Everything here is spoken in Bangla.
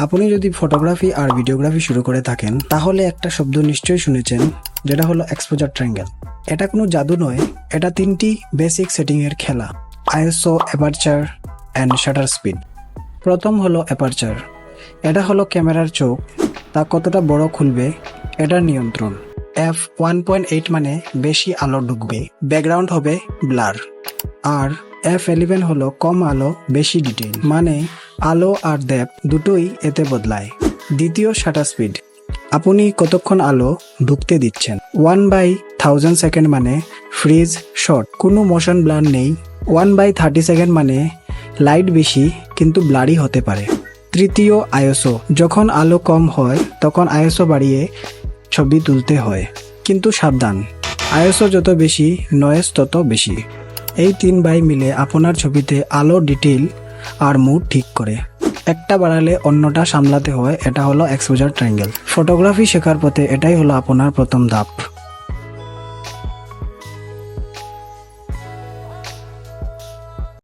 আপনি যদি ফটোগ্রাফি আর ভিডিওগ্রাফি শুরু করে থাকেন তাহলে একটা শব্দ নিশ্চয়ই শুনেছেন, যেটা হলো এক্সপোজার ট্রায়াঙ্গেল। এটা কোনো জাদু নয়, এটা তিনটি বেসিক সেটিং এর খেলা: ISO, aperture and shutter speed. প্রথম হলো অ্যাপারচার। এটা হলো ক্যামেরার চোখ, তা কতটা বড় খুলবে এটার নিয়ন্ত্রণ। f1.8 মানে বেশি আলো ঢুকবে, ব্যাকগ্রাউন্ড হবে ব্লার। আর f11 হলো কম আলো বেশি ডিটেইল, মানে আলো আর ডেপথ দুটোই এতে বদলায়। দ্বিতীয়, শাটার স্পিড। আপনি কতক্ষণ আলো ঢুকতে দিচ্ছেন। 1/1000 সেকেন্ড মানে ফ্রিজ শর্ট, কোনো মোশন ব্লার নেই। 1/30 সেকেন্ড মানে লাইট বেশি কিন্তু ব্লারি হতে পারে। তৃতীয়, আইএসও। যখন আলো কম হয় তখন আইএসও বাড়িয়ে ছবি তুলতে হয়, কিন্তু সাবধান, আইএসও যত বেশি নয়েজ তত বেশি। এই 3 বাই মিলে আপনার ছবিতে আলো, ডিটেইল আর মুড ঠিক করে। একটা বাড়ালে অন্যটা সামলাতে হয়, এটা হলো এক্সপোজার ট্রায়াঙ্গেল। ফটোগ্রাফি শেখার পথে এটাই হলো আপনার প্রথম ধাপ।